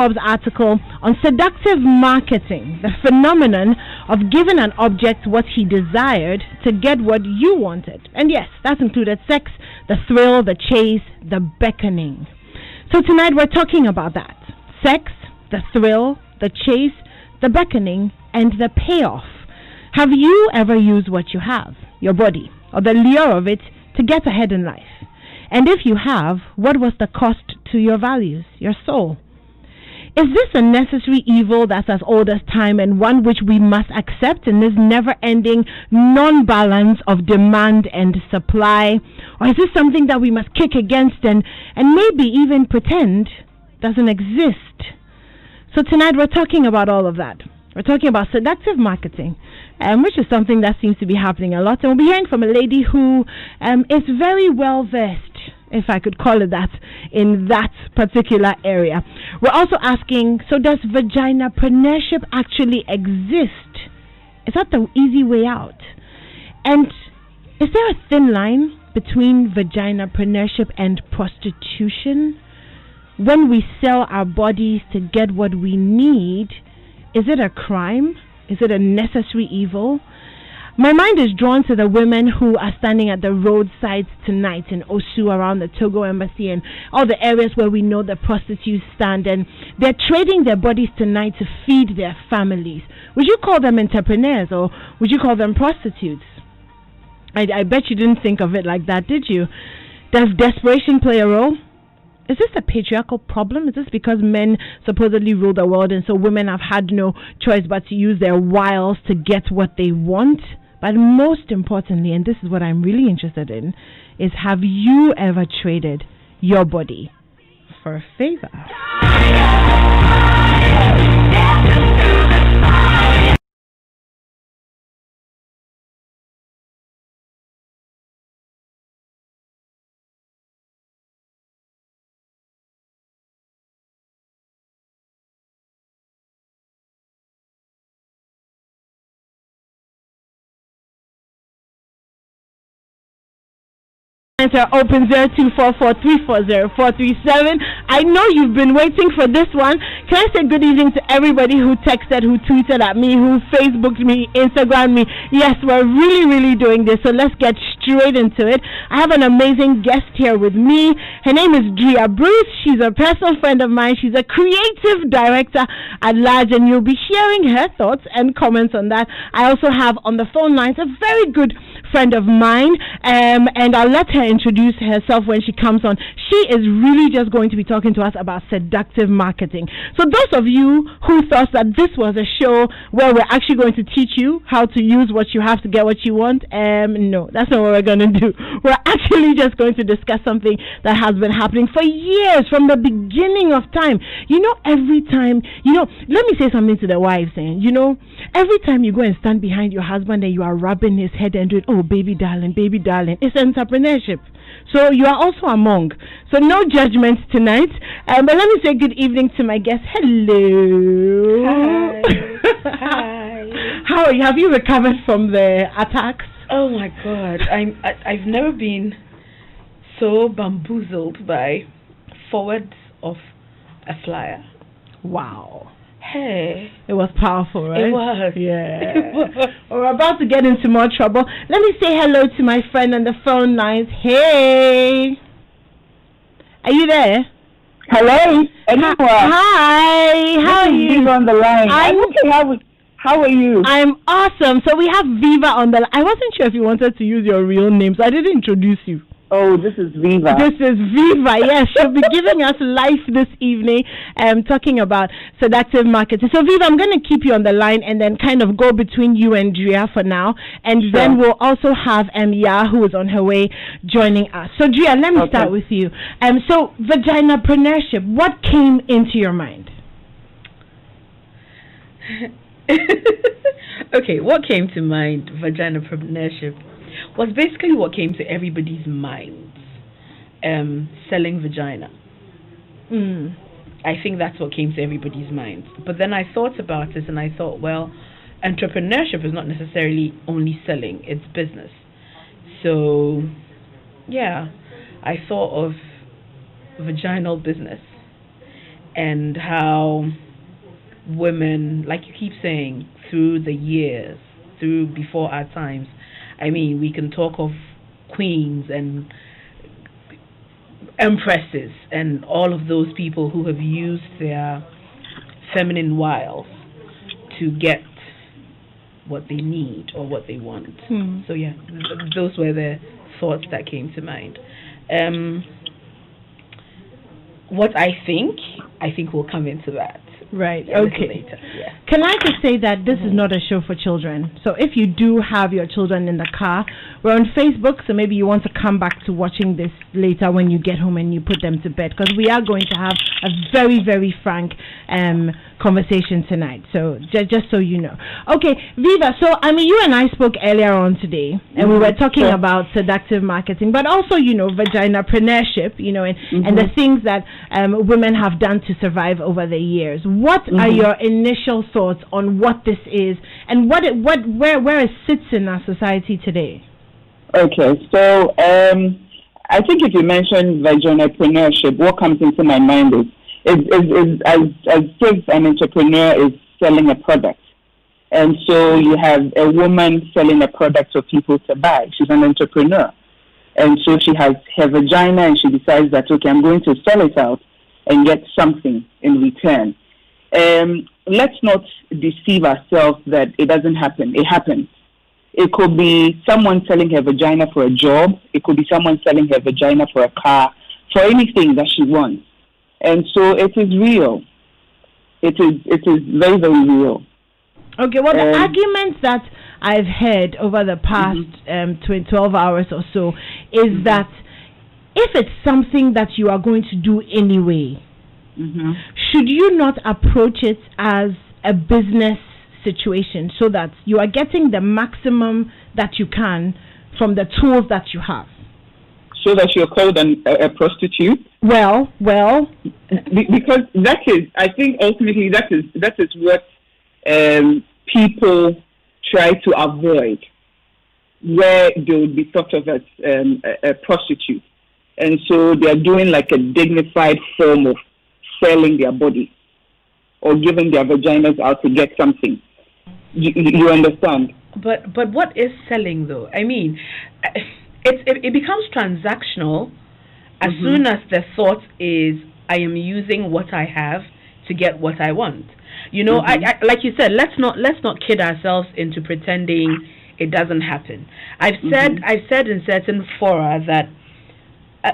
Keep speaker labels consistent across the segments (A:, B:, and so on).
A: article on seductive marketing, the phenomenon of giving an object what he desired to get what you wanted. And yes, that included sex, the thrill, the chase, the beckoning. So tonight we're talking about that. Sex, the thrill, the chase, the beckoning, and the payoff. Have you ever used what you have, your body, or the lure of it to get ahead in life? And if you have, what was the cost to your values, your soul? Is this a necessary evil that's as old as time and one which we must accept in this never-ending non-balance of demand and supply? Or is this something that we must kick against and maybe even pretend doesn't exist? So tonight we're talking about all of that. We're talking about seductive marketing, which is something that seems to be happening a lot. And we'll be hearing from a lady who is very well versed, if I could call it that, in that particular area. We're also asking, so does vaginapreneurship actually exist? Is that the easy way out? And is there a thin line between vaginapreneurship and prostitution? When we sell our bodies to get what we need, is it a crime? Is it a necessary evil? My mind is drawn to the women who are standing at the roadsides tonight in Osu, around the Togo embassy and all the areas where we know the prostitutes stand, and they're trading their bodies tonight to feed their families. Would you call them entrepreneurs, or would you call them prostitutes? I bet you didn't think of it like that, did you? Does desperation play a role? Is this a patriarchal problem? Is this because men supposedly rule the world and so women have had no choice but to use their wiles to get what they want? But most importantly, and this is what I'm really interested in, is have you ever traded your body for a favor? Answer open 0244340437. I know you've been waiting for this one. Can I say good evening to everybody who texted, who tweeted at me, who Facebooked me, Instagrammed me? Yes, we're really doing this, so let's get straight into it. I have an amazing guest here with me. Her name is Drea Bruce. She's a personal friend of mine. She's a creative director at large, and you'll be hearing her thoughts and comments on that. I also have on the phone lines a very good friend of mine, and I'll let her introduce herself when she comes on. She is really just going to be talking to us about seductive marketing. So those of you who thought that this was a show where we're actually going to teach you how to use what you have to get what you want, no, that's not what we're going to do. We're actually just going to discuss something that has been happening for years, from the beginning of time. Every time, let me say something to the wives, every time you go and stand behind your husband and you are rubbing his head and doing, oh, baby darling, it's entrepreneurship. So you are also among. So no judgments tonight. But let me say good evening to my guest. Hello.
B: Hi. Hi.
A: How are you? Have you recovered from the attacks?
B: Oh my God. I've never been so bamboozled by forwards of a flyer.
A: Wow.
B: Hey.
A: It was powerful, right?
B: It was.
A: Yeah.
B: It was.
A: We're about to get into more trouble. Let me say hello to my friend on the phone lines. Hey. Are you there?
C: Hello.
A: Hi. How are you?
C: On the line. I'm okay. How are you?
A: I'm awesome. So we have Viva on the line. I wasn't sure if you wanted to use your real name, so I didn't introduce you.
C: Oh, this is Viva.
A: This is Viva, yes. She'll be giving us life this evening, talking about seductive marketing. So, Viva, I'm going to keep you on the line and then kind of go between you and Drea for now. And then we'll also have Ya, who is on her way, joining us. So, Drea, let me start with you. So, vaginapreneurship, what came into your mind?
B: Okay, what came to mind, vaginapreneurship, was basically what came to everybody's minds. Selling vagina. I think that's what came to everybody's minds. But then I thought about it and I thought, well, entrepreneurship is not necessarily only selling, it's business. So, yeah, I thought of vaginal business. and how women, like you keep saying, through the years, through before our times, I mean, we can talk of queens and empresses and all of those people who have used their feminine wiles to get what they need or what they want. So yeah, those were the thoughts that came to mind. What I think we'll come into that.
A: Right.
B: A little
A: Okay.
B: later. Yeah.
A: Can I just say that this is not a show for children? So if you do have your children in the car, we're on Facebook, so maybe you want to come back to watching this later when you get home and you put them to bed, because we are going to have a very, very frank conversation tonight. So just so you know. Okay, Viva, so I mean, you and I spoke earlier on today, and we were talking about seductive marketing, but also, vaginapreneurship, and the things that women have done to survive over the years. What are your initial thoughts on what this is and where it sits in our society today?
C: Okay, so I think if you mention vaginapreneurship, what comes into my mind is as if an entrepreneur is selling a product. And so you have a woman selling a product for people to buy. She's an entrepreneur. And so she has her vagina and she decides that, okay, I'm going to sell it out and get something in return. Let's not deceive ourselves that it doesn't happen. It happens. It could be someone selling her vagina for a job. It could be someone selling her vagina for a car, for anything that she wants. And so it is real. It is very, very real.
A: Okay, well, the arguments that I've heard over the past 12 hours or so is that if it's something that you are going to do anyway, should you not approach it as a business situation so that you are getting the maximum that you can from the tools that you have?
C: So that you're called a prostitute?
A: Well.
C: Because that is, I think ultimately that is what people try to avoid, where they would be thought of as a prostitute. And so they are doing like a dignified form of selling their body or giving their vaginas out to get something. You understand?
B: But what is selling though? I mean, it becomes transactional as soon as the thought is I am using what I have to get what I want. I like you said, let's not kid ourselves into pretending it doesn't happen. I've said in certain fora that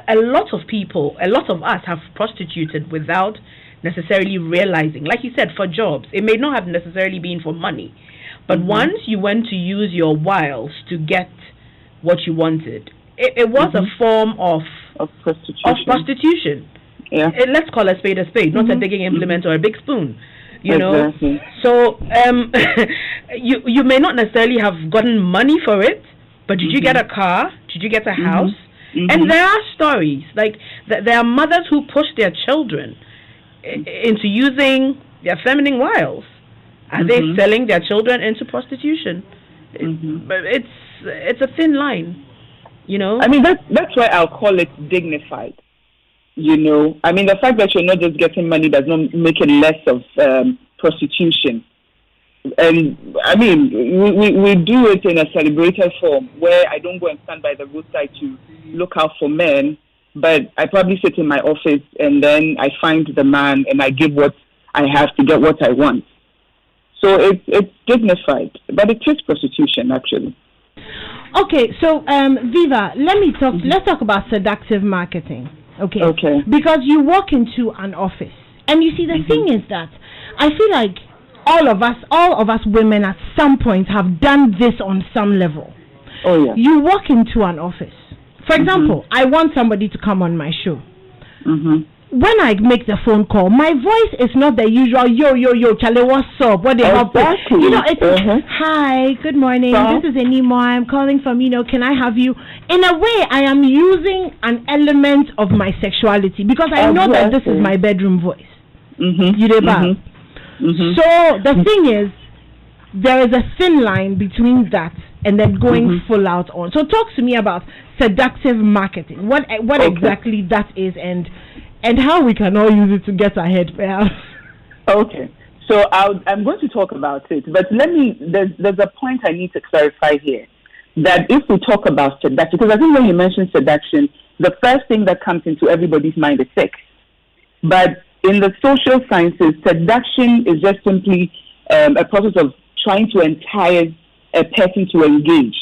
B: a lot of people, a lot of us have prostituted without necessarily realizing. Like you said, for jobs, it may not have necessarily been for money, but once you went to use your wiles to get what you wanted, it was a form of prostitution.
C: Yeah.
B: Let's call a spade, not a digging implement or a big spoon.
C: Exactly.
B: So you may not necessarily have gotten money for it, but did you get a car? Did you get a house? And there are stories like there are mothers who push their children into using their feminine wiles. Are they selling their children into prostitution? It's a thin line,
C: I mean, that's why I'll call it dignified. I mean, the fact that you're not just getting money does not make it less of prostitution. And I mean, we do it in a celebrated form where I don't go and stand by the roadside to look out for men, but I probably sit in my office and then I find the man and I give what I have to get what I want. So it's dignified, but it is prostitution actually.
A: Okay, so Viva, let's talk about seductive marketing. Okay. Because you walk into an office and you see the thing is that I feel like all of us women at some point have done this on some level.
C: Oh yeah.
A: You walk into an office. For example, I want somebody to come on my show. When I make the phone call, my voice is not the usual yo, Charlie, what's up? What they have? It's hi, good morning. This is Enimo. I'm calling from, can I have you? In a way, I am using an element of my sexuality because I know that this is my bedroom voice. So the thing is, there is a thin line between that and then going full out on. So talk to me about seductive marketing. What exactly that is, and how we can all use it to get ahead, perhaps.
C: Okay. So I'm going to talk about it, but there's a point I need to clarify here, that if we talk about seduction, because I think when you mention seduction, the first thing that comes into everybody's mind is sex. But in the social sciences, seduction is just simply a process of trying to entice a person to engage.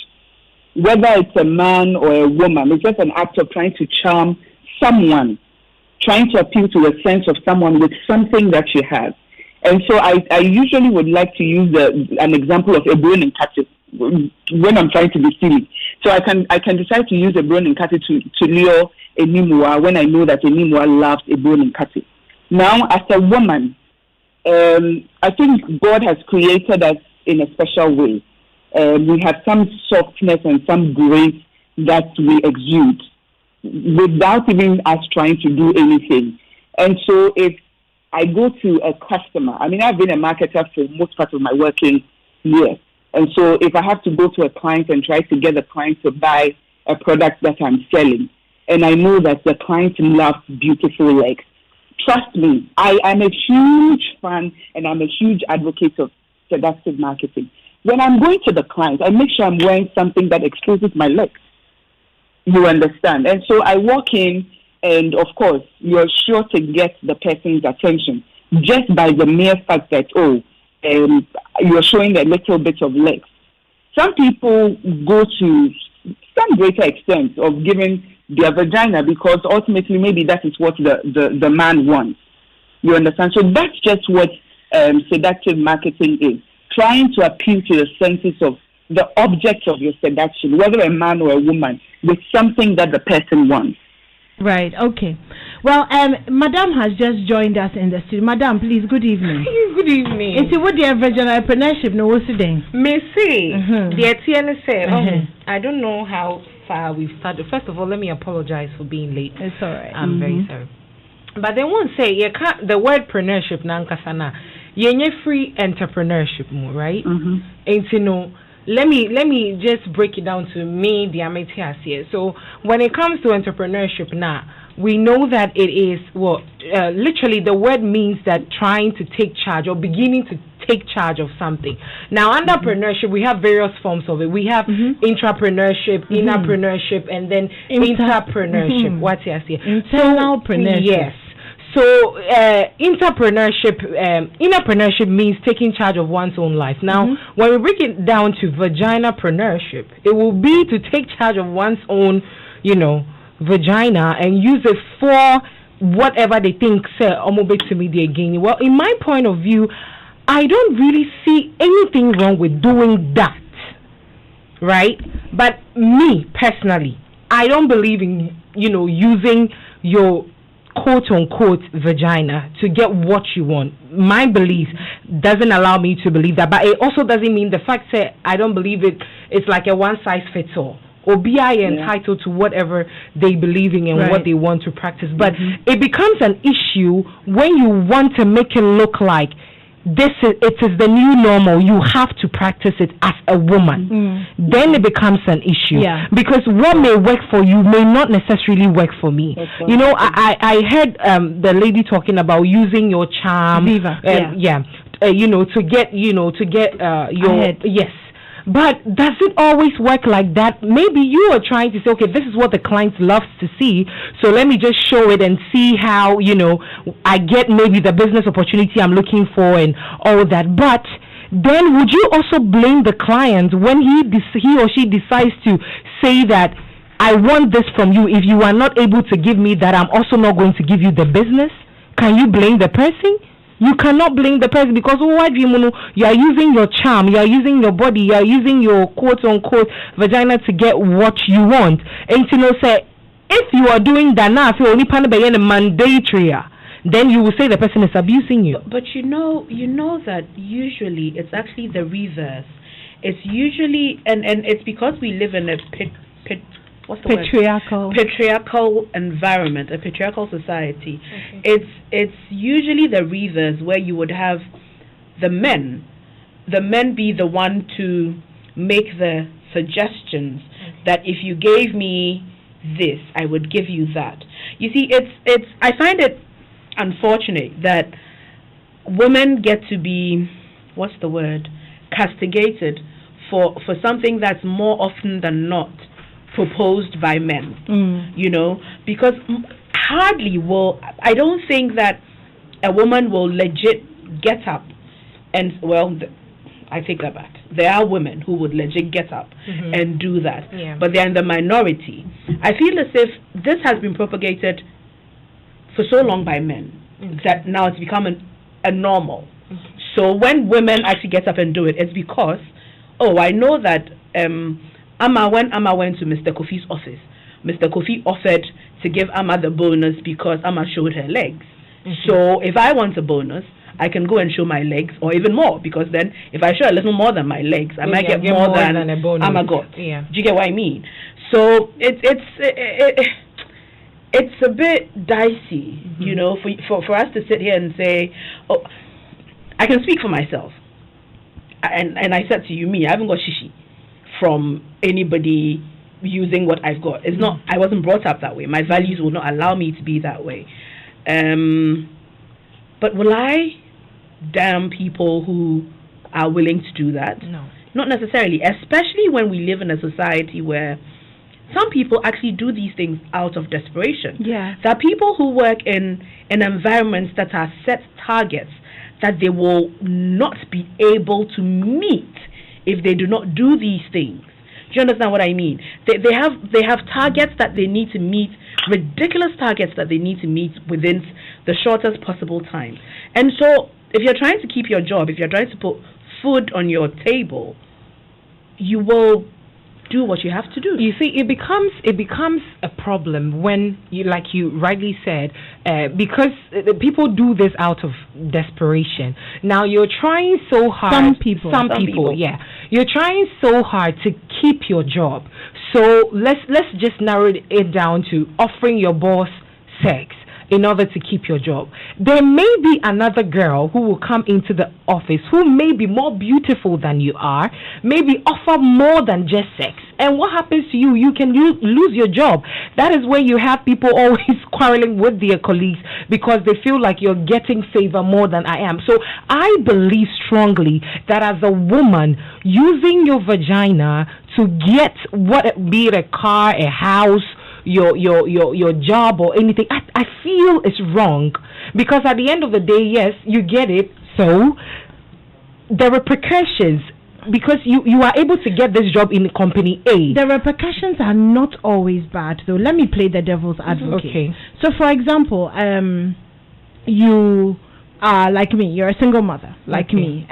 C: Whether it's a man or a woman, it's just an act of trying to charm someone, trying to appeal to a sense of someone with something that you have. And so I usually would like to use an example of a brain and cat when I'm trying to be silly. So I can decide to use a brain and cat to lure a Nimua when I know that a Nimua loves a brain and cat. Now, as a woman, I think God has created us in a special way. We have some softness and some grace that we exude without even us trying to do anything. And so if I go to a customer, I mean, I've been a marketer for most part of my working years. And so if I have to go to a client and try to get the client to buy a product that I'm selling, and I know that the client loves beautiful legs, trust me, I am a huge fan and I'm a huge advocate of seductive marketing. When I'm going to the client, I make sure I'm wearing something that exposes my legs. You understand? And so I walk in, and of course, you're sure to get the person's attention just by the mere fact that, you're showing a little bit of legs. Some people go to some greater extent of giving their vagina because ultimately maybe that is what the man wants. You understand? So that's just what seductive marketing is. Trying to appeal to the senses of the object of your seduction, whether a man or a woman, with something that the person wants.
A: Right, okay. Well, Madam has just joined us in the studio. Madam, please, good evening.
D: Good evening.
A: It's what the entrepreneurship no what's today.
D: Missy, the TNS I don't know how far we've started. First of all, let me apologize for being late.
A: It's all right.
D: I'm very sorry. But they won't say you can't, the word preneurship nankasana. Yenye free entrepreneurship, right? And you know, let me just break it down to me, the Ametias here. So when it comes to entrepreneurship now, we know that it is literally the word means that trying to take charge or beginning to take charge of something. Now, entrepreneurship, we have various forms of it. We have intrapreneurship, innerpreneurship, and then interpreneurship. What's here?
A: Internalpreneurship.
D: Yes. So, innerpreneurship means taking charge of one's own life. Now, when we break it down to vaginapreneurship, it will be to take charge of one's own, vagina and use it for whatever they think, say, to me again. Well, in my point of view, I don't really see anything wrong with doing that, right? But me, personally, I don't believe in, using your quote-unquote vagina to get what you want. My belief doesn't allow me to believe that, but it also doesn't mean the fact that I don't believe it's like a one-size-fits-all. Or be entitled to whatever they believe in and what they want to practice. But it becomes an issue when you want to make it look like it is the new normal. You have to practice it as a woman. Then it becomes an issue. Yeah. Because what may work for you may not necessarily work for me. I heard the lady talking about using your charm.
A: Diva.
D: To get your
A: head.
D: Yes. But does it always work like that? Maybe you are trying to say, okay, this is what the client loves to see, so let me just show it and see how, I get maybe the business opportunity I'm looking for and all that. But then would you also blame the client when he or she decides to say that, I want this from you. If you are not able to give me that, I'm also not going to give you the business? Can you blame the person? You cannot blame the person because you are using your charm, you are using your body, you are using your quote-unquote vagina to get what you want. And say, if you are doing that now, if you only mandatory, then you will say the person is abusing you.
B: But you know that usually it's actually the reverse. It's usually, and it's because we live in a patriarchal environment, a patriarchal society. It's usually the reverse, where you would have the men be the one to make the suggestions that if you gave me this, I would give you that. You see, it's I find it unfortunate that women get to be, what's the word, castigated for something that's more often than not proposed by men, you know, because I don't think that a woman will legit get up and, well, I take that back. There are women who would legit get up and do that, but they're in the minority. I feel as if this has been propagated for so long by men that now it's become a normal. So when women actually get up and do it, it's because, I know that when Amma went to Mr. Kofi's office, Mr. Kofi offered to give Amma the bonus because Amma showed her legs. So if I want a bonus, I can go and show my legs, or even more, because then if I show a little more than my legs, I might get more than
D: a bonus.
B: Amma got. Yeah. Do you get what I mean? So it's a bit dicey, you know, for us to sit here and say, I can speak for myself. And I said to you, I haven't got shishi from anybody using what I've got. It's not, I wasn't brought up that way. My values will not allow me to be that way. But will I damn people who are willing to do that?
D: No. Not
B: necessarily, especially when we live in a society where some people actually do these things out of desperation.
A: Yeah.
B: There are people who work in environments that are set targets that they will not be able to meet if they do not do these things. Do you understand what I mean? They have targets that they need to meet, ridiculous targets that they need to meet within the shortest possible time. And so if you're trying to keep your job, if you're trying to put food on your table, you will do what you have to do.
D: You see, it becomes a problem when you, like you rightly said, because people do this out of desperation. Now you're trying so hard.
A: Some people,
D: yeah, you're trying so hard to keep your job. So let's just narrow it down to offering your boss sex in order to keep your job. There may be another girl who will come into the office who may be more beautiful than you are, maybe offer more than just sex. And what happens to you? You can lose your job. That is where you have people always quarreling with their colleagues because they feel like you're getting favor more than I am. So I believe strongly that as a woman, using your vagina to get, be it a car, a house, your job or anything, I feel it's wrong, because at the end of the day, yes, you get it, so the repercussions, because you are able to get this job in company A.
A: The repercussions are not always bad, though. Let me play the devil's advocate.
D: Okay.
A: So, for example, you are like me. You're a single mother, like me.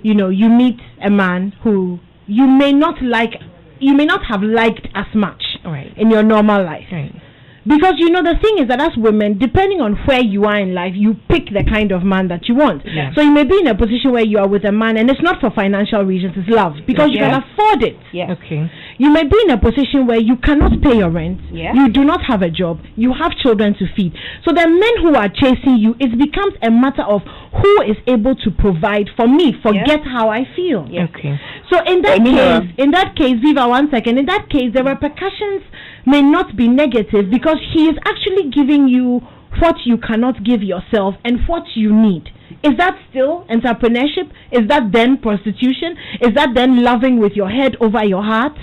A: You know, you meet a man who you may not have liked as much in your normal life.
D: Right.
A: Because, you know, the thing is that as women, depending on where you are in life, you pick the kind of man that you want.
D: Yeah.
A: So you may be in a position where you are with a man, and it's not for financial reasons, it's love, because you can afford it.
B: Yeah.
D: Okay.
A: You may be in a position where you cannot pay your rent, you do not have a job, you have children to feed. So the men who are chasing you, it becomes a matter of who is able to provide for me, forget how I feel.
B: Yeah.
D: Okay.
A: So in that case, Viva, 1 second, in that case, the repercussions may not be negative, because he is actually giving you what you cannot give yourself and what you need. Is that still entrepreneurship? Is that then prostitution? Is that then loving with your head over your heart?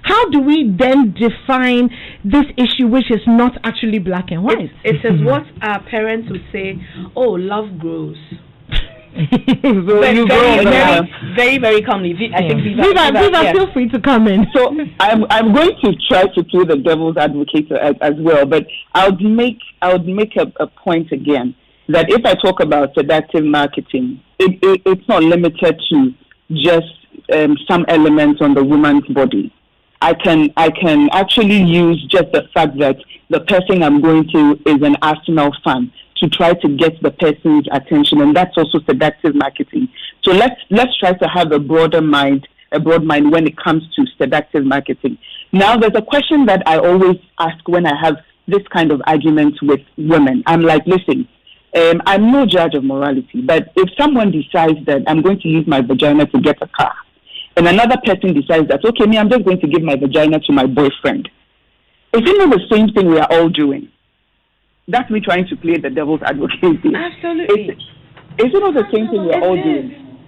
A: How do we then define this issue, which is not actually black and white?
B: It is what our parents would say, love grows. Very, very calmly. I think
A: Viva, feel free to come in.
C: So I'm going to try to play the devil's advocate as well, but I would make a point again that if I talk about seductive marketing, it's not limited to just some elements on the woman's body. I can actually use just the fact that the person I'm going to is an Arsenal fan to try to get the person's attention, and that's also seductive marketing. So let's try to have a broad mind when it comes to seductive marketing. Now, there's a question that I always ask when I have this kind of argument with women. I'm like, listen, I'm no judge of morality, but if someone decides that I'm going to use my vagina to get a car, and another person decides that, okay, I'm just going to give my vagina to my boyfriend. Is it not the same thing we are all doing? That's me trying to play the devil's advocate here.
B: Absolutely.
C: Is it not the same thing we are all doing?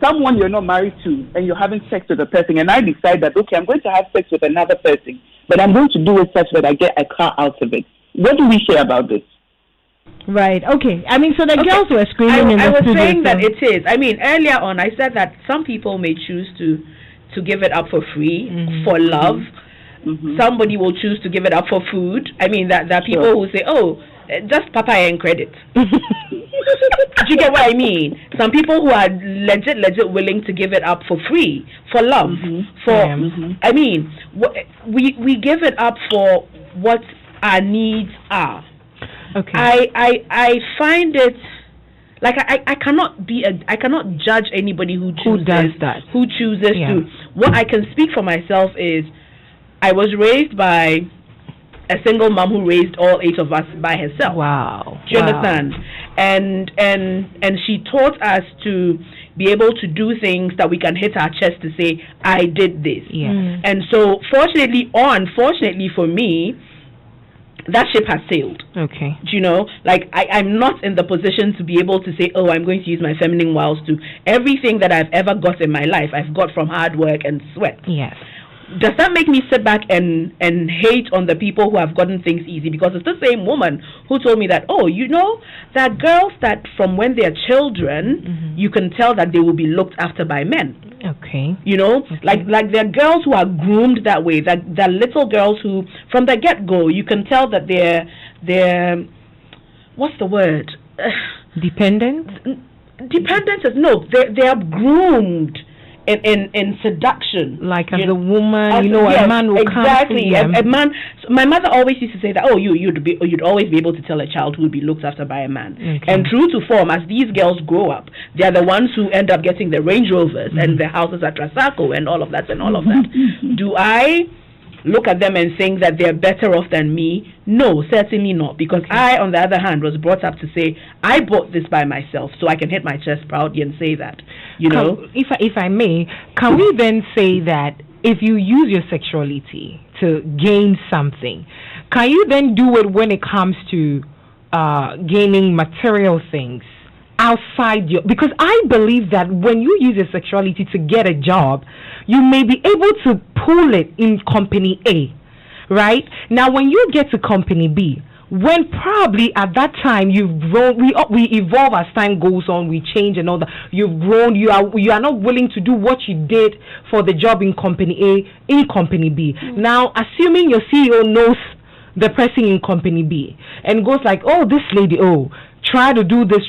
C: Someone you're not married to and you're having sex with a person, and I decide that, okay, I'm going to have sex with another person, but I'm going to do it such that I get a car out of it. What do we say about this?
A: Right. Okay. I mean, so the girls were screaming.
B: I was saying that it is. I mean, earlier on, I said that some people may choose to give it up for free, for love. Mm-hmm. Somebody will choose to give it up for food. I mean, that there are people who say, "Oh, just Papa and credit." Do you get what I mean? Some people who are legit willing to give it up for free, for love, I mean, we give it up for what our needs are. Okay. I find it like I cannot judge anybody who chooses to. What I can speak for myself is I was raised by a single mom who raised all 8 of us by herself.
D: Wow.
B: Do you understand? And she taught us to be able to do things that we can hit our chest to say, I did this.
D: Yeah.
B: And so fortunately or unfortunately for me, that ship has sailed.
D: Okay.
B: Do you know? Like, I'm not in the position to be able to say, oh, I'm going to use my feminine wiles to everything that I've ever got in my life, I've got from hard work and sweat.
D: Yes.
B: Does that make me sit back and hate on the people who have gotten things easy? Because it's the same woman who told me that, oh, you know, that girls that from when they're children, you can tell that they will be looked after by men.
D: Okay.
B: You know, like there are girls who are groomed that way. That little girls who, from the get-go, you can tell that they're what's the word?
D: Dependent?
B: Dependent is they are groomed in seduction,
D: like as a woman, a man will
B: exactly. A man. My mother always used to say that, you'd always be able to tell a child who would be looked after by a man. Okay. And true to form, as these girls grow up, they are the ones who end up getting the Range Rovers and the houses at Trasaco and all of that. Do I look at them and think that they're better off than me? No, certainly not. Because I, on the other hand, was brought up to say, I bought this by myself, so I can hit my chest proudly and say that. You know?
D: If I may, can we then say that if you use your sexuality to gain something, can you then do it when it comes to gaining material things outside your... Because I believe that when you use your sexuality to get a job, you may be able to pull it in company A, right? Now, when you get to company B, when probably at that time you've grown, we evolve as time goes on, we change and all that. You've grown, you are not willing to do what you did for the job in company A in company B. Now, assuming your CEO knows the person in company B and goes like, oh, this lady, try to do this,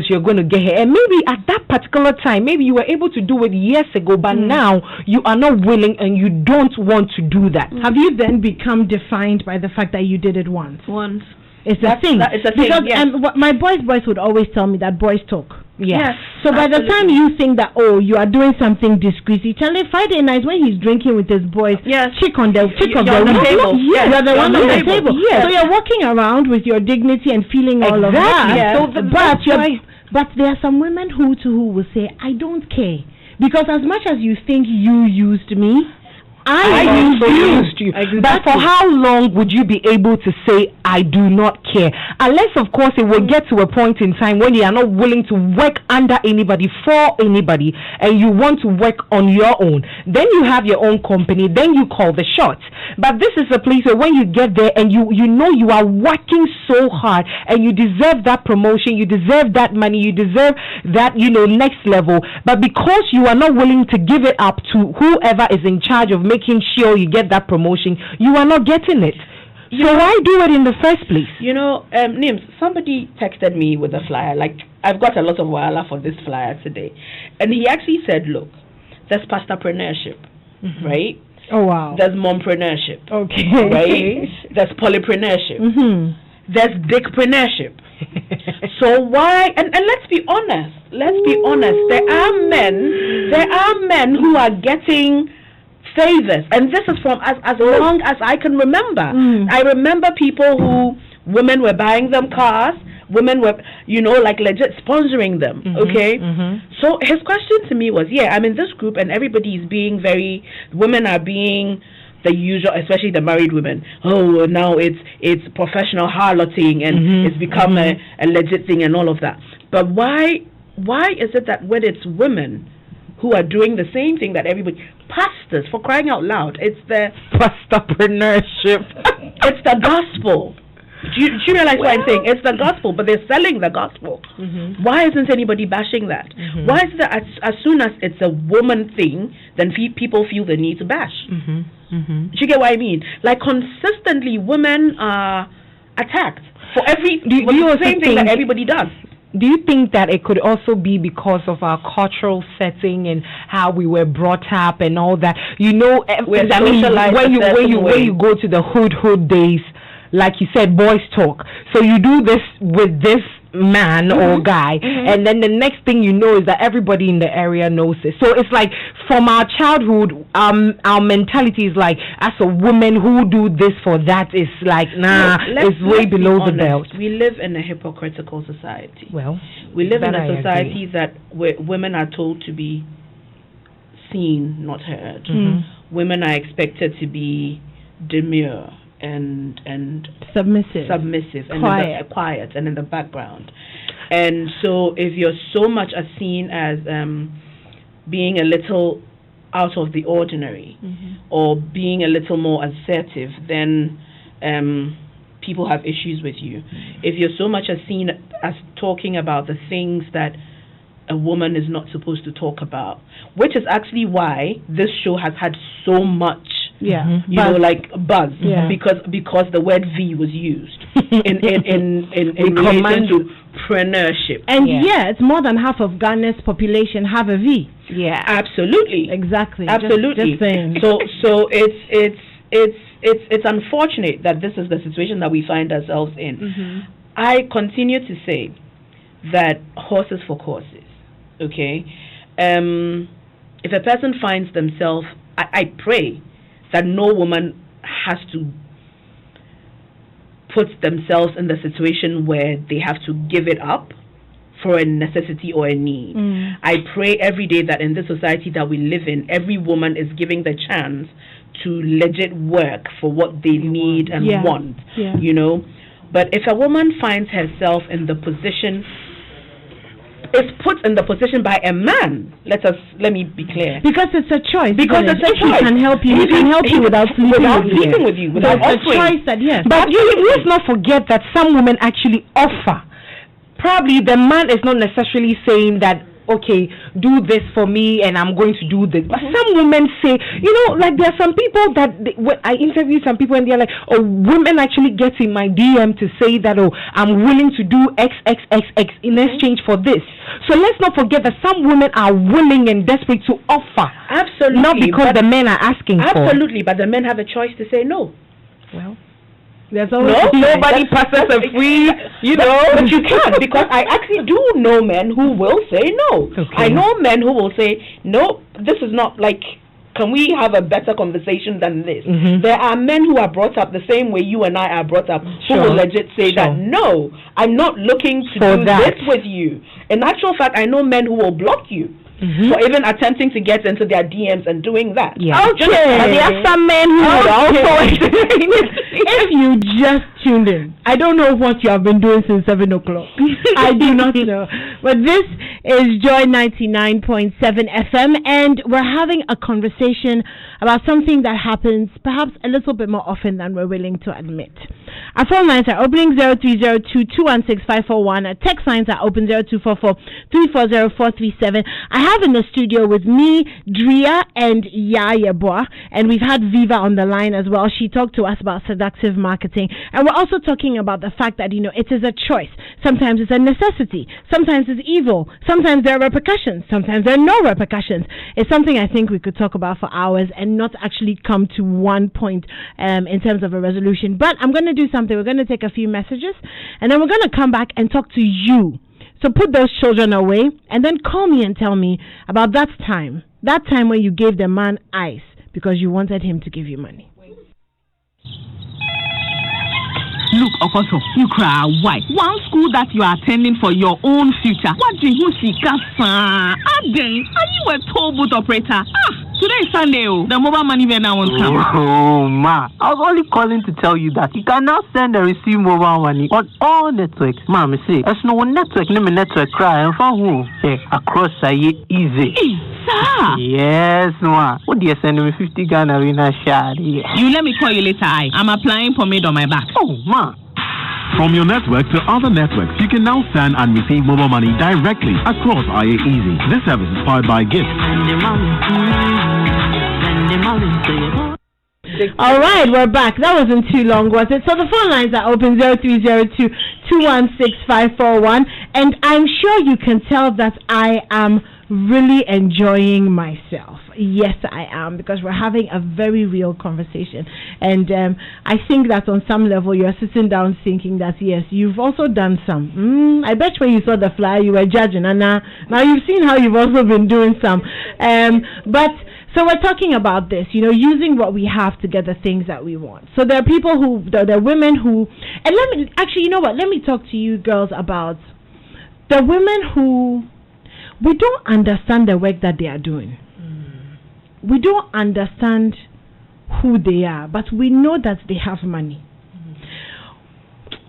D: you're going to get her. And maybe at that particular time, maybe you were able to do it years ago, but now you are not willing and you don't want to do that.
A: Have you then become defined by the fact that you did it once? It's a thing.
B: It's a thing,
A: because
B: yes.
A: My boys would always tell me that boys talk.
D: Yes.
A: So by the time you think that, you are doing something discreetly, Charlie, Friday nights when he's drinking with his boys, chick on the table.
B: Yes.
A: You're the one on the table. Yes. So you're walking around with your dignity and feeling all of that.
B: Yes.
A: So but there are some women who will say, I don't care. Because as much as you think you used me, I used you.
D: Exactly. But for how long would you be able to say, I do not care? Unless, of course, it will get to a point in time when you are not willing to work under anybody, for anybody, and you want to work on your own. Then you have your own company, then you call the shots. But this is a place where when you get there and you know you are working so hard and you deserve that promotion, you deserve that money, you deserve that, next level. But because you are not willing to give it up to whoever is in charge of making sure you get that promotion, you are not getting it. So why do it in the first place?
B: Nims, somebody texted me with a flyer. Like, I've got a lot of wala for this flyer today. And he actually said, look, there's pastapreneurship, right?
A: Oh, wow.
B: There's mompreneurship.
A: Okay.
B: Right? There's polypreneurship. There's dickpreneurship. So why, and let's be honest, there are men who are getting favors, and this is from as long as I can remember. I remember people women were buying them cars, women were, like legit sponsoring them. Okay. So his question to me was, I'm in this group and everybody is being women are being the usual, especially the married women. Oh, now it's professional harloting and it's become a legit thing and all of that. But why is it that when it's women who are doing the same thing that everybody, pastors, for crying out loud, it's the
D: pastorpreneurship.
B: It's the gospel. Do you realize what I'm saying? It's the gospel, but they're selling the gospel. Why isn't anybody bashing that? Why is that as soon as it's a woman thing, then people feel the need to bash? Do you get what I mean? Like, consistently, women are attacked for the same thing that everybody does.
D: Do you think that it could also be because of our cultural setting and how we were brought up and all that? When you go to the hood days, like you said, boys talk. So you do this with this man or guy, and then the next thing you know is that everybody in the area knows it. So it's like from our childhood, our mentality is like, as a woman who do this for that is like, it's way below the belt.
B: We live in a hypocritical society.
D: Well,
B: we live in a society that where women are told to be seen, not heard. Women are expected to be demure and submissive and quiet and in the background. And so if you're so much as seen as being a little out of the ordinary or being a little more assertive, then people have issues with you. If you're so much as seen as talking about the things that a woman is not supposed to talk about, which is actually why this show has had so much buzz, because the word V was used in relation to preneurship.
A: And it's more than half of Ghana's population have a V.
B: Yeah, absolutely,
A: exactly,
B: absolutely.
A: Just saying.
B: So it's unfortunate that this is the situation that we find ourselves in. I continue to say that horses for courses. Okay, if a person finds themselves, I pray that no woman has to put themselves in the situation where they have to give it up for a necessity or a need. I pray every day that in this society that we live in, every woman is giving the chance to legit work for what they need and want, But if a woman finds herself in the position, is put in the position by a man. Let me be clear.
A: Because it's a choice.
B: Because it's a choice.
A: He can help you. He can help you without sleeping with you.
B: Without
A: it's a choice that
D: But let's not forget that some women actually offer. Probably the man is not necessarily saying that, okay, do this for me and I'm going to do this. But some women say, like there are some people that I interview some people and they're like, women actually get in my DM to say that, I'm willing to do XXXX in exchange for this. So let's not forget that some women are willing and desperate to offer.
B: Absolutely.
D: Not because the men are asking for.
B: Absolutely, but the men have a choice to say no.
D: Well,
A: there's always
D: nobody passes a free,
B: but you can't, because I actually do know men who will say no. Okay. I know men who will say, no, this is not like, can we have a better conversation than this? There are men who are brought up the same way you and I are brought up, who will legit say that, no, I'm not looking to do this with you. In actual fact, I know men who will block you. For even attempting to get into their DMs and doing that.
A: Okay.
D: But there are some men who would also.
A: If you just tuned in, I don't know what you have been doing since 7 o'clock. I do not know. But this is Joy997 FM, and we're having a conversation about something that happens perhaps a little bit more often than we're willing to admit. Our phone lines are opening 0302-216-541. Our text lines are open 0244-340-437. I have in the studio with me, Dria and Yayeboa, and we've had Viva on the line as well. She talked to us about seductive marketing, and we're also talking about the fact that, it is a choice. Sometimes it's a necessity. Sometimes it's evil. Sometimes there are repercussions. Sometimes there are no repercussions. It's something I think we could talk about for hours and not actually come to one point in terms of a resolution. But I'm going to do something. We're going to take a few messages, and then we're going to come back and talk to you. So put those children away, and then call me and tell me about that time when you gave the man ice because you wanted him to give you money.
E: Look, Okoso, you cry. Why? One school that you are attending for your own future. What do you see, Kasa? Again, are you a toll booth operator? Today is Sunday. The mobile money vendor won't come.
F: Oh, ma. I was only calling to tell you that you can now send and receive mobile money on all networks. Mom, see, there's no network, name network cry, and for who? Across easy. Yes, ma. What do you send me 50 Ghana Rina Shadi?
E: You let me call you later. I'm applying pomade on my back.
F: Oh, ma.
G: From your network to other networks, you can now send and receive mobile money directly across IA Easy. This service is powered by Gift.
A: All right, we're back. That wasn't too long, was it? So the phone lines are open 0302-216-541, and I'm sure you can tell that I am really enjoying myself. Yes, I am, because we're having a very real conversation, and I think that on some level you're sitting down thinking that yes, you've also done some. I bet when you saw the flyer you were judging, and now you've seen how you've also been doing some. But so we're talking about this, using what we have to get the things that we want. So there are people there are women who, and let me talk to you girls about the women who, we don't understand the work that they are doing. We don't understand who they are, but we know that they have money.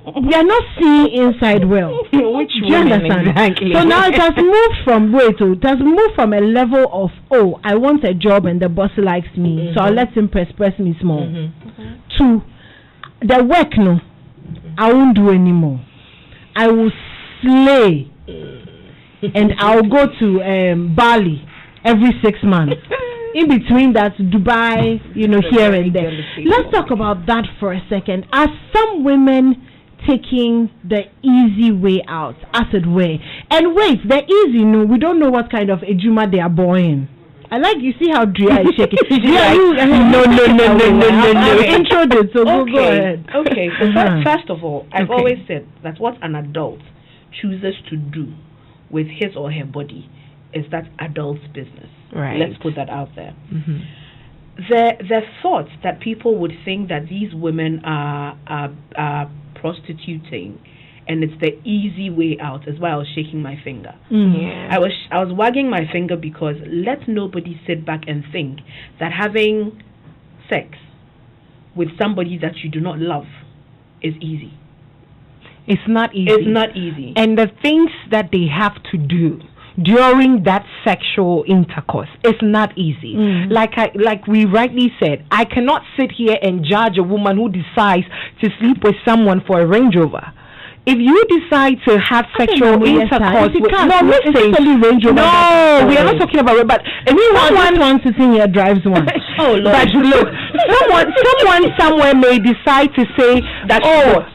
A: We are not seeing inside well.
D: Which
A: do you understand?
D: Exactly?
A: So now it has moved from a level of, I want a job and the boss likes me, so I'll let him press me small. To the work, no, I won't do anymore. I will slay, and I'll go to Bali every 6 months. In between that, Dubai, here and there. Let's talk about that for a second. Are some women taking the easy way out, as it were? And wait, the easy, no, we don't know what kind of ejuma they are born. I like, you see how Drea is shaking. No. Intro did, so go ahead.
B: Okay, so first of all, I've always said that what an adult chooses to do with his or her body is that adult's business.
D: Right.
B: Let's put that out there. The thought that people would think that these women are prostituting and it's the easy way out is why I was shaking my finger. I was wagging my finger because let nobody sit back and think that having sex with somebody that you do not love is easy.
D: It's not easy.
B: It's not easy.
D: And the things that they have to do during that sexual intercourse, it's not easy. Like we rightly said, I cannot sit here and judge a woman who decides to sleep with someone for a Range Rover. If you decide to have sexual intercourse with, we are not talking about it, but
A: anyone wants to think here drives one.
B: Oh Lord.
D: But look, someone somewhere may decide to say that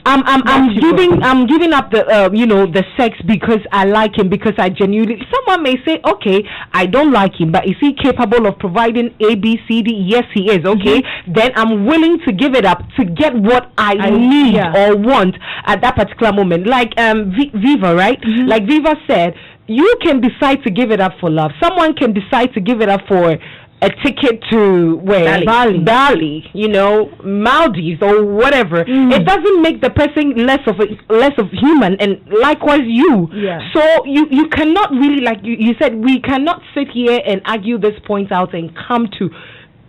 D: I'm giving up the the sex because I like him, because I genuinely. Someone may say, okay, I don't like him, but is he capable of providing A, B, C, D? Yes, he is. Okay, then I'm willing to give it up to get what I need or want at that particular moment. Like Viva, right? Like Viva said, you can decide to give it up for love. Someone can decide to give it up for a ticket to Bali, Maldives or whatever. It doesn't make the person less of human, and likewise you. So you cannot really, like you said, we cannot sit here and argue this point out and come to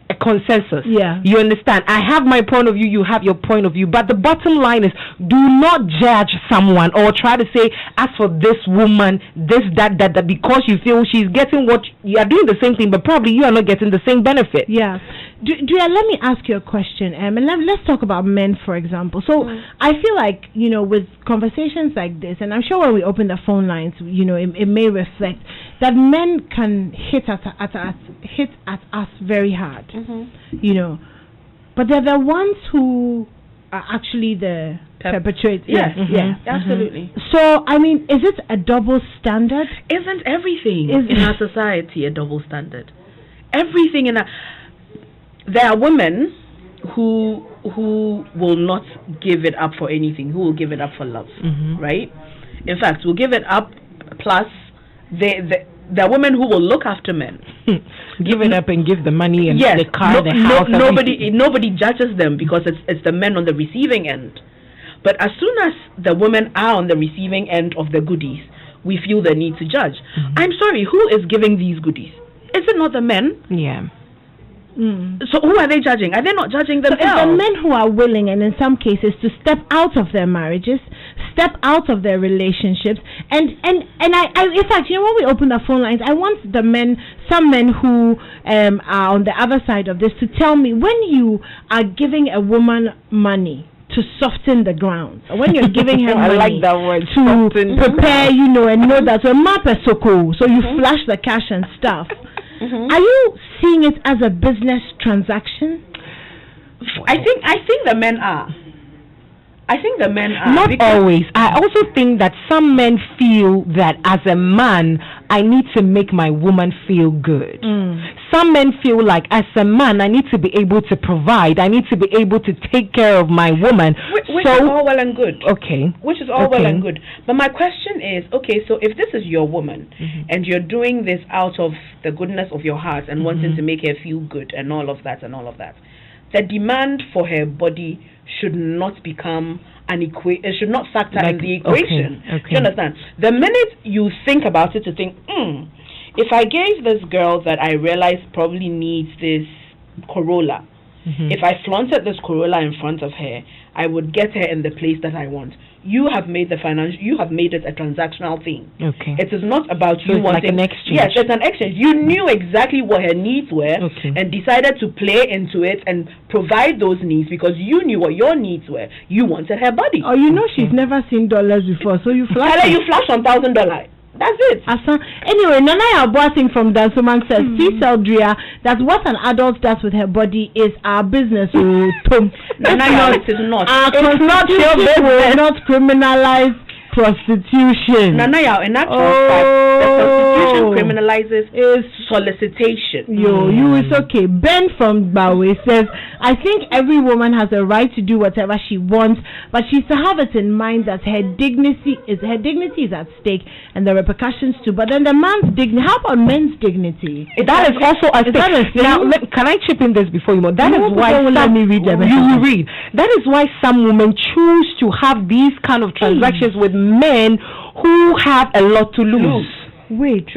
D: a consensus. You understand? I have my point of view, you have your point of view, but the bottom line is, do not judge someone or try to say, as for this woman, that because you feel she's getting what you are doing the same thing, but probably you are not getting the same benefit.
A: Let me ask you a question, and let's talk about men, for example. So I feel like, with conversations like this, and I'm sure when we open the phone lines, it may reflect that men can hit at us very hard, but they're the ones who are actually the perpetrators.
B: Absolutely.
A: So, I mean, is it a double standard?
B: Isn't everything in our society a double standard? Everything in our... There are women who will not give it up for anything, who will give it up for love, right? In fact, will give it up, plus there are women who will look after men.
D: Give it up and give the money and the car, the house.
B: Nobody judges them because it's the men on the receiving end. But as soon as the women are on the receiving end of the goodies, we feel the need to judge. I'm sorry, who is giving these goodies? Is it not the men?
D: Yeah.
B: So who are they judging? Are they not judging themselves?
A: So it's the men who are willing, and in some cases, to step out of their marriages, step out of their relationships, and I in fact, you know, when we open the phone lines, I want the men, some men who are on the other side of this, to tell me, when you are giving a woman money to soften the ground, or when you're giving her money,
D: I like that word,
A: to prepare, you know, and know that we're map so cool, so you flash the cash and stuff. Are you seeing it as a business transaction?
B: I think the men are. I think the men are.
D: Not always. I also think that some men feel that as a man, I need to make my woman feel good. Some men feel like as a man, I need to be able to provide. I need to be able to take care of my woman.
B: Which is all well and good.
D: Okay.
B: Which is all well and good. But my question is, okay, so if this is your woman and you're doing this out of the goodness of your heart and wanting to make her feel good and all of that, the demand for her body should not become it should not factor in the equation.
D: Okay.
B: Do you understand? The minute you think about it, to think, if I gave this girl that I realize probably needs this Corolla, if I flaunted this Corolla in front of her, I would get her in the place that I want. You have made you have made it a transactional thing. Okay. It is not about you wanting,
D: like an exchange.
B: Yes, it's an exchange. You knew exactly what her needs were and decided to play into it and provide those needs because you knew what your needs were. You wanted her body.
A: Oh, you know she's never seen dollars before, so you flash.
B: Tell her you flash $1,000. That's it.
A: Anyway, Nana Boasing from Dansoman says, see, Seldria, that what an adult does with her body is our business.
B: Nana, it is not.
A: It's not your business. Will not criminalize prostitution.
B: Nana, in actual fact, the Constitution criminalizes solicitation.
A: It's okay. Ben from Bawe says, I think every woman has a right to do whatever she wants, but she's to have it in mind that her dignity is at stake and the repercussions too. But then the man's dignity, how about men's dignity?
D: That is also at stake. Now, can I chip in this before you know? That is why
A: let me read them.
D: You read. That is why some women choose to have these kind of transactions with men who have a lot to lose.
A: Wait,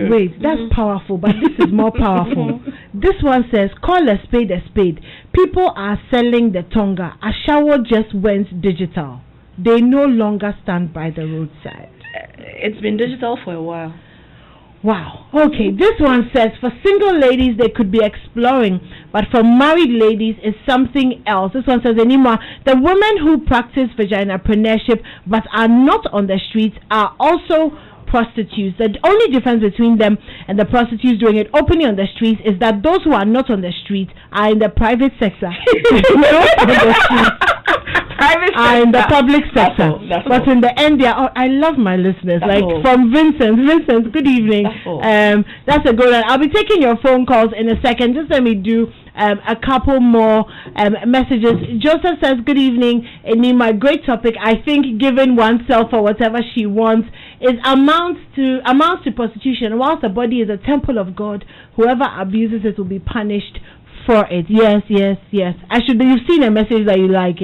A: that's powerful, but this is more powerful. This one says, call a spade a spade. People are selling the Tonga. A shower just went digital. They no longer stand by the roadside.
B: It's been digital for a while.
A: Wow. Okay, this one says, for single ladies, they could be exploring, but for married ladies, it's something else. This one says, anymore, the women who practice vaginapreneurship but are not on the streets are also prostitutes. The only difference between them and the prostitutes doing it openly on the streets is that those who are not on the streets are in the private sector. Are in the public sector. But in the end, they are. I love my listeners. From Vincent. Vincent, good evening. That's a good one. I'll be taking your phone calls in a second. Just let me do a couple more messages. Joseph says, good evening, Enima. Great topic. I think giving oneself for whatever she wants amounts to prostitution. Whilst the body is a temple of God, whoever abuses it will be punished for it. Yes. You've seen a message that you like.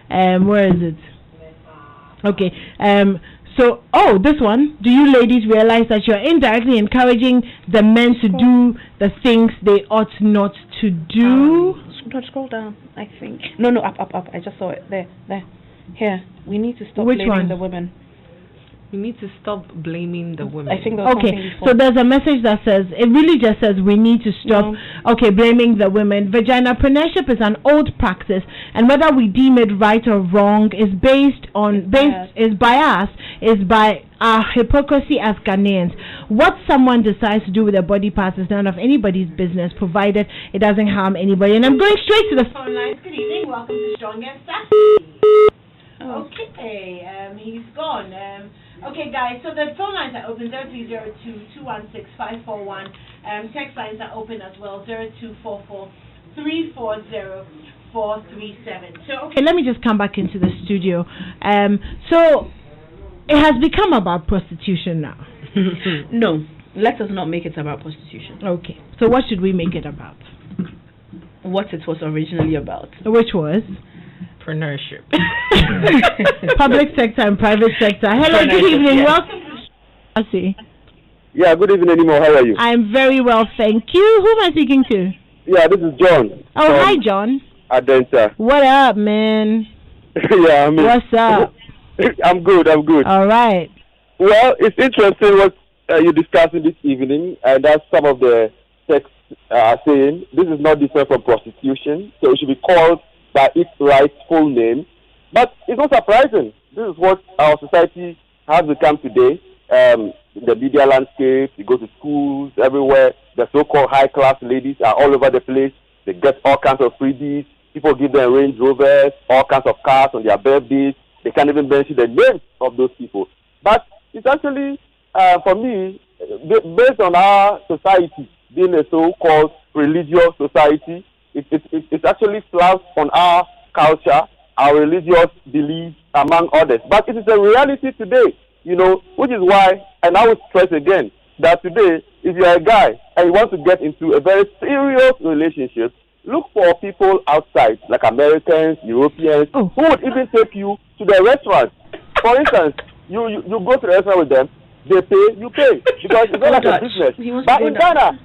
A: Where is it? Okay. So, this one. Do you ladies realize that you're indirectly encouraging the men to do the things they ought not to do?
B: Scroll down, I think. No, up. I just saw it. There. Here. We need to stop blaming the women.
D: We need to stop blaming the women.
B: I think there was something before.
A: So there's a message that says, it really just says we need to stop blaming the women. Vaginapreneurship is an old practice, and whether we deem it right or wrong is by our hypocrisy as Ghanaians. What someone decides to do with their body parts is none of anybody's business, provided it doesn't harm anybody. And I'm going straight to the phone lines. Good evening, welcome to Strong and Sassy. Okay, he's gone. Okay, guys, so the phone lines are open, 0302-216-541. Text lines are open as well, 0244-340-437. So, okay, let me just come back into the studio. So, it has become about prostitution now.
B: No, let us not make it about prostitution.
A: Okay, so what should we make it about?
B: What it was originally about.
A: Which was?
D: Entrepreneurship.
A: Public sector and private sector. Hello, good evening. Welcome. I see.
H: Yeah, good evening, Anymore. How are you?
A: I'm very well, thank you. Who am I speaking to?
H: Yeah, this is John.
A: Oh, hi, John.
H: Adenta.
A: What up, man?
H: Yeah, I mean,
A: what's up?
H: I'm good. All
A: right.
H: Well, it's interesting what you're discussing this evening, and that's some of the texts are saying. This is not different from prostitution, so it should be called by its rightful name. But it's not surprising. This is what our society has become today. The media landscape, you go to schools everywhere, the so-called high-class ladies are all over the place. They get all kinds of freebies. People give them Range Rovers, all kinds of cars on their birthdays. They can't even mention the names of those people. But it's actually, for me, based on our society being a so-called religious society, it's actually flouts on our culture, our religious beliefs, among others. But it is a reality today, you know, which is why, and I will stress again, that today, if you're a guy and you want to get into a very serious relationship, look for people outside, like Americans, Europeans, who would even take you to the restaurant. For instance, you go to the restaurant with them, they pay, you pay, because it's not like a business. But in Ghana,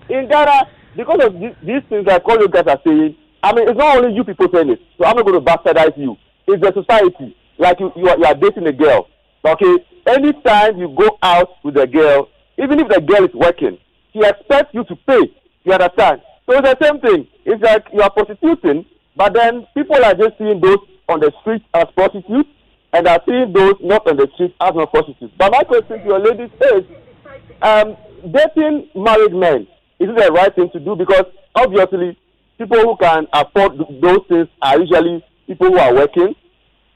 H: because of these things that all you guys are saying, I mean, it's not only you people saying it, so I'm not going to bastardize you. It's the society. Like you are dating a girl. Okay, anytime you go out with a girl, even if the girl is working, she expects you to pay. You understand? So it's the same thing. It's like you are prostituting, but then people are just seeing those on the street as prostitutes, and are seeing those not on the street as not prostitutes. But my question to your ladies is, dating married men, is it the right thing to do? Because obviously, people who can afford those things are usually people who are working,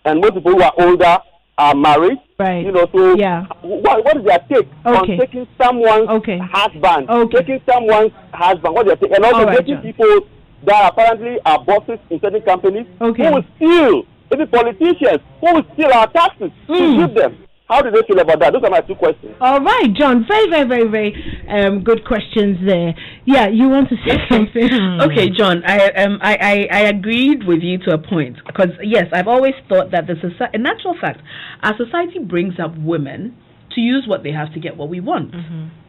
H: and most people who are older are married.
A: Right.
H: You know, so what is their take on taking someone's husband? Taking someone's husband, what is their take? And also taking people that apparently are bosses in certain companies who will steal, even politicians, who will steal our taxes to give them. How do they feel about that? Those are my two questions.
A: All right, John. Very, very, very, very good questions there. Yeah, you want to say something?
B: Okay, John. I agreed with you to a point, because yes, I've always thought that the society, in actual fact, our society brings up women to use what they have to get what we want.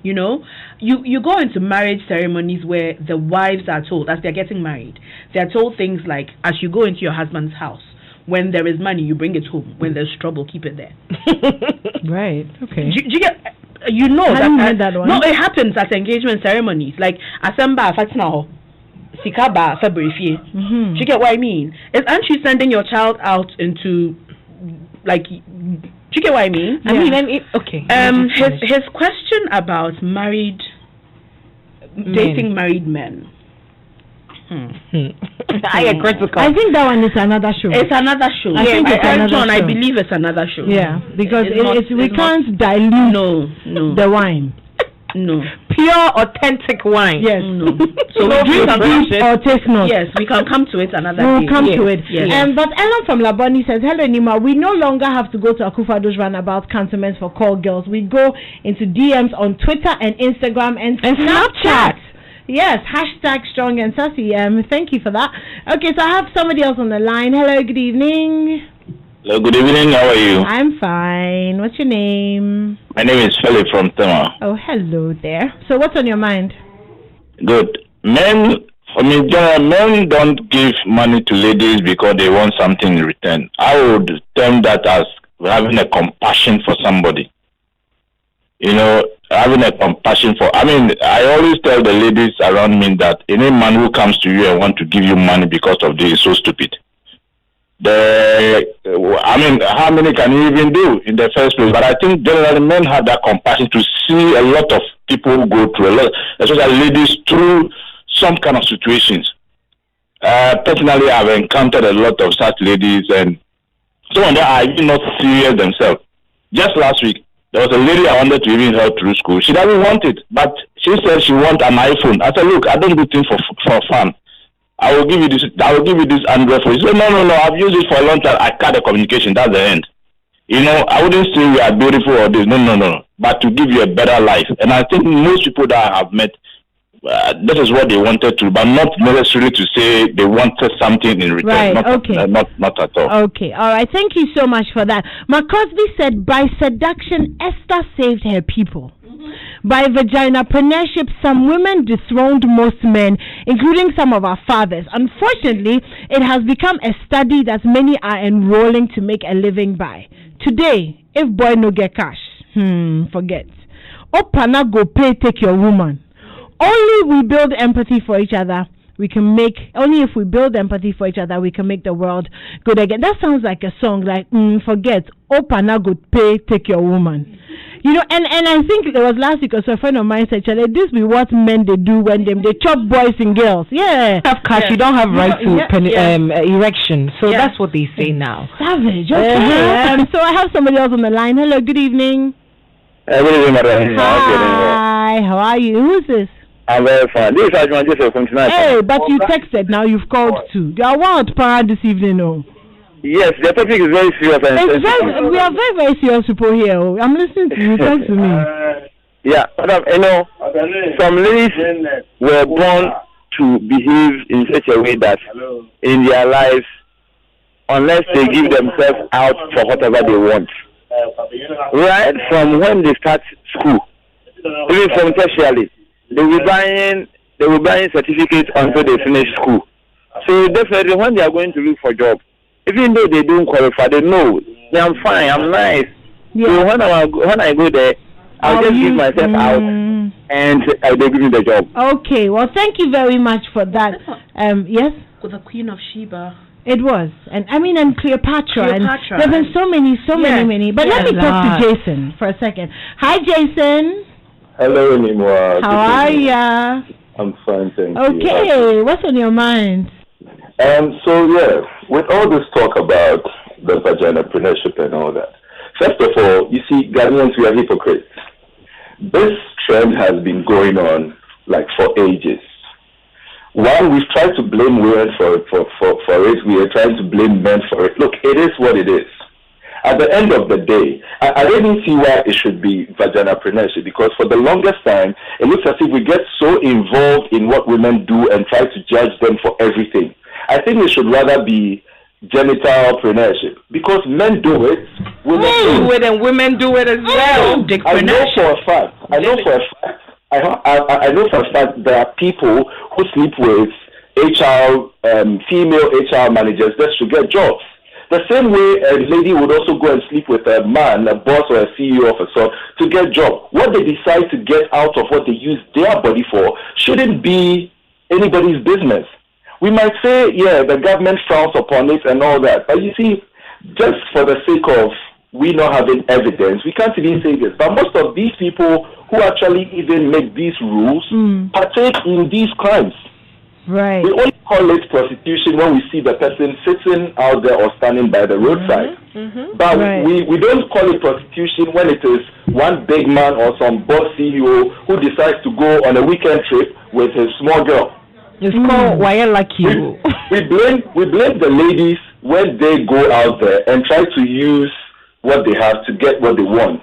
B: You know, you go into marriage ceremonies where the wives are told, as they're getting married, they're told things like, as you go into your husband's house, when there is money, you bring it home. When there's trouble, keep it there.
A: Right. Okay.
B: Do you get? You know
A: I didn't heard that one.
B: No, it happens at engagement ceremonies, like Asamba Fatna, Sikaba February. Do you get what I mean? Aren't you sending your child out into, like? Do you get what I mean?
A: Yeah.
B: I mean, okay. His question about dating married men.
D: I get critical.
A: I think that one is another show.
B: It's another show. I believe it's another show.
A: Yeah, because we can't dilute the wine.
B: No.
D: Pure, authentic wine.
A: Yes.
B: No.
A: So we can or taste not.
B: Yes, we can come to it another day.
A: We'll come to it.
B: Yes.
A: But Ellen from Laboni says, hello, Nima. We no longer have to go to Akufado's roundabout cantonments for call girls. We go into DMs on Twitter and Instagram and Snapchat. Yes, hashtag strong and sassy. Thank you for that. Okay, so I have somebody else on the line. Hello, good evening.
I: Hello, good evening. How are you?
A: I'm fine. What's your name?
I: My name is Philip from Tema.
A: Oh, hello there. So what's on your mind?
I: Good. Men don't give money to ladies because they want something in return. I would term that as having a compassion for somebody. You know, having a compassion for, I always tell the ladies around me that any man who comes to you and want to give you money because of this is so stupid. How many can you even do in the first place? But I think generally men have that compassion to see a lot of people go through a lot, especially ladies, through some kind of situations. Personally, I've encountered a lot of such ladies, and some of them are even not serious themselves. Just last week, there was a lady I wanted to even help through school. She doesn't want it, but she said she wants an iPhone. I said, look, I don't do things for fun. I will give you this Android phone. She said, no, I've used it for a long time. I cut the communication. That's the end. You know, I wouldn't say we are beautiful or this. No. But to give you a better life. And I think most people that I have met, That is what they wanted to, but not necessarily to say they wanted something in return.
A: Right,
I: not,
A: okay.
I: Not at all.
A: Okay, all right. Thank you so much for that. McCosby said, by seduction, Esther saved her people. By vaginapreneurship, some women dethroned most men, including some of our fathers. Unfortunately, it has become a study that many are enrolling to make a living by. Today, if boy no get cash, forget. Opana go pay, take your woman. Only we build empathy for each other. Only if we build empathy for each other, we can make the world good again. That sounds like a song, like, forget. Opana go pay, take your woman. You know, and I think it was last week or so, a friend of mine said, this be what men they do when they chop boys and girls. Yeah.
D: Have cash, you don't have right to erection. So that's what they say now.
A: Savage. Okay. So I have somebody else on the line. Hello, good evening.
J: Good evening, madam.
A: Hi, how are you? Who's this?
J: I'm very fine. This is Ajman Joseph from tonight.
A: Hey, but you texted, now you've called too. You are wild para this evening, oh.
J: Yes, the topic is very serious.
A: We are very, very serious people here. Oh. I'm listening to you. Talk to me.
J: Yeah, madam, you know, some ladies were born to behave in such a way that in their lives, unless they give themselves out for whatever they want, right from when they start school, even from tertiary, they will be buying certificates until they finish school. So definitely when they are going to look for a job, even though they don't qualify, they know I'm fine, I'm nice. Yeah. So when I go there, I'll just give myself out and they give me the job.
A: Okay, well, thank you very much for that. Yes?
B: With the Queen of Sheba.
A: It was. And Cleopatra. And there have been so many. But let me talk to Jason for a second. Hi, Jason.
K: Hello, Nimwa.
A: How are ya?
K: I'm fine, thank you.
A: Okay, what's on your mind?
K: So, with all this talk about the vaginapreneurship and all that, first of all, you see, Ghanaians, we are hypocrites. This trend has been going on, like, for ages. While we've tried to blame women for it, we are trying to blame men for it. Look, it is what it is. At the end of the day, I don't see why it should be vaginapreneurship, because for the longest time, it looks as if we get so involved in what women do and try to judge them for everything. I think it should rather be genitalpreneurship, because men do it, women do it,
D: and women do it as well.
K: I know for a fact. I know for a fact there are people who sleep with female HR managers just to get jobs. The same way a lady would also go and sleep with a man, a boss or a CEO of a sort, to get a job. What they decide to get out of what they use their body for shouldn't be anybody's business. We might say, the government frowns upon it and all that. But you see, just for the sake of we not having evidence, we can't even say this. But most of these people who actually even make these rules partake in these crimes.
A: Right.
K: We only call it prostitution when we see the person sitting out there or standing by the roadside. But we don't call it prostitution when it is one big man or some boss CEO who decides to go on a weekend trip with his small girl.
D: It's called why like you.
K: We blame the ladies when they go out there and try to use what they have to get what they want,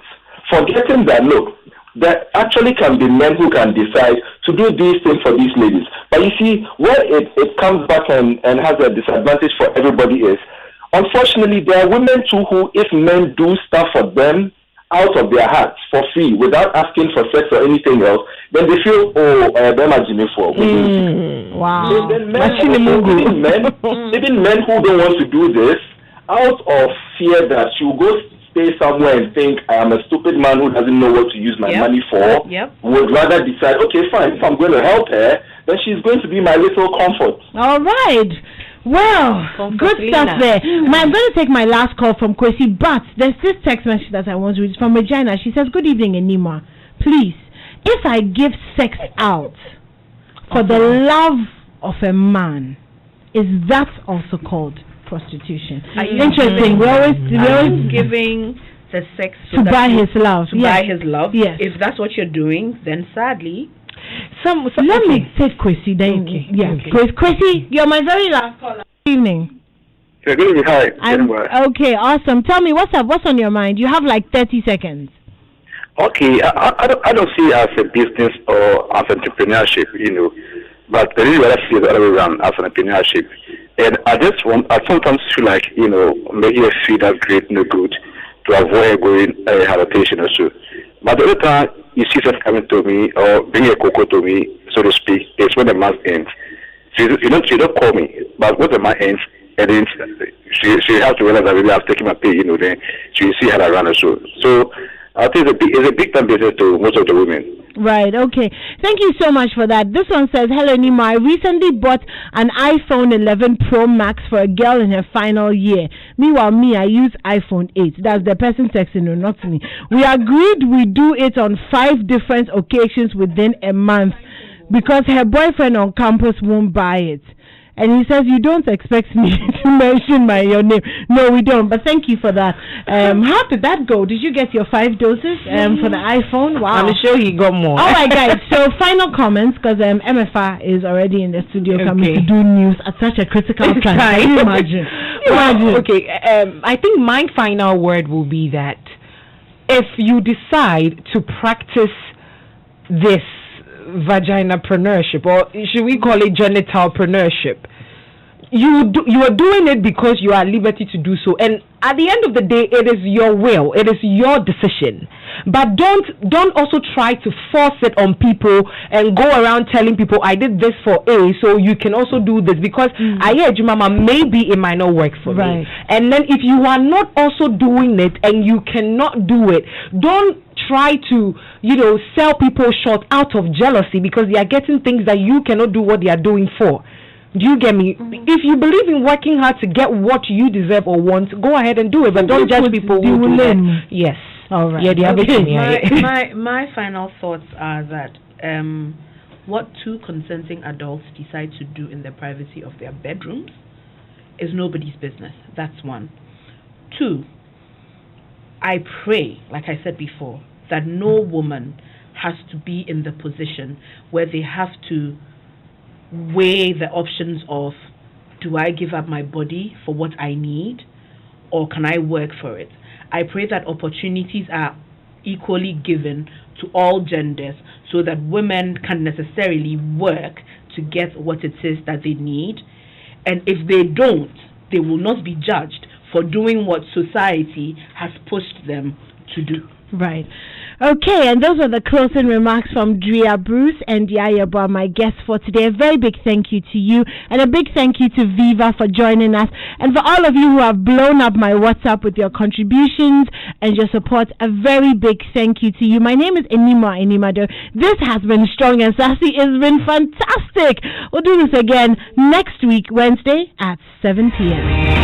K: forgetting that, look, there actually can be men who can decide to do these things for these ladies. But you see, where it comes back and has a disadvantage for everybody is, unfortunately, there are women too who, if men do stuff for them out of their hearts for free, without asking for sex or anything else, then they feel, they're marginal for.
A: Wow.
K: So then even men who don't want to do this, out of fear that she'll go stay somewhere and think I am a stupid man who doesn't know what to use my money for, would rather decide, okay, fine, if I'm going to help her, then she's going to be my little comfort.
A: All right. Well, good stuff there. I'm going to take my last call from Kwesi, but there's this text message that I want to read from Regina. She says, good evening, Enima. Please, if I give sex out for the love of a man, is that also called prostitution? Interesting. We always
B: giving the sex
A: to buy his love.
B: Buy his love.
A: Yes.
B: If that's what you're doing, then sadly,
A: let me take Kwesi. Then Kwesi, you're my very last caller. Good evening.
J: Good evening. Hi.
A: Okay, awesome. Tell me what's up. What's on your mind? You have like 30 seconds.
I: Okay, I don't see it as a business or as entrepreneurship, but the reason I see it the other way around as an entrepreneurship. And I sometimes feel like, maybe I feel that great, no good to avoid going habitation or so. But the other time you see stuff coming to me or bring a cocoa to me, so to speak, is when the month ends. So you don't call me, but when the month ends, and then she has to realize that maybe I've taken my pay, then she see how I run or so. So I think it's a big time business to most of the women.
A: Right, okay. Thank you so much for that. This one says, hello Nima, I recently bought an iPhone 11 Pro Max for a girl in her final year. Meanwhile, I use iPhone 8. That's the person texting, no, not me. We agreed we do it on 5 different occasions within a month because her boyfriend on campus won't buy it. And he says, you don't expect me to mention your name. No, we don't. But thank you for that. How did that go? Did you get your 5 doses for the iPhone? Wow.
D: I'm sure he got more.
A: All right, guys. So final comments, because MFR is already in the studio coming to do news at such a critical time. Can you imagine?
D: Okay. I think my final word will be that if you decide to practice this vaginapreneurship, or should we call it genitalpreneurship, you are doing it because you are at liberty to do so, and at the end of the day it is your will, it is your decision. But don't also try to force it on people and go around telling people I did this for A, so you can also do this, because I heard you, mama, maybe it might not work for me. And then if you are not also doing it and you cannot do it, don't try to sell people short out of jealousy because they are getting things that you cannot do what they are doing for. Do you get me? If you believe in working hard to get what you deserve or want, go ahead and do it, but don't judge people who do that. Yes. All right. Yeah,
B: my final thoughts are that what 2 consenting adults decide to do in the privacy of their bedrooms is nobody's business. That's 1. 2, I pray, like I said before, that no woman has to be in the position where they have to weigh the options of, do I give up my body for what I need, or can I work for it? I pray that opportunities are equally given to all genders so that women can necessarily work to get what it is that they need. And if they don't, they will not be judged for doing what society has pushed them to do.
A: Right. Okay, and those are the closing remarks from Drea Bruce and Yaya Bar, my guests for today. A very big thank you to you, and a big thank you to Viva for joining us, and for all of you who have blown up my WhatsApp with your contributions and your support. A very big thank you to you. My name is Enima Enimado. This has been Strong and Sassy. It's been fantastic. We'll do this again next week, Wednesday at 7 p.m.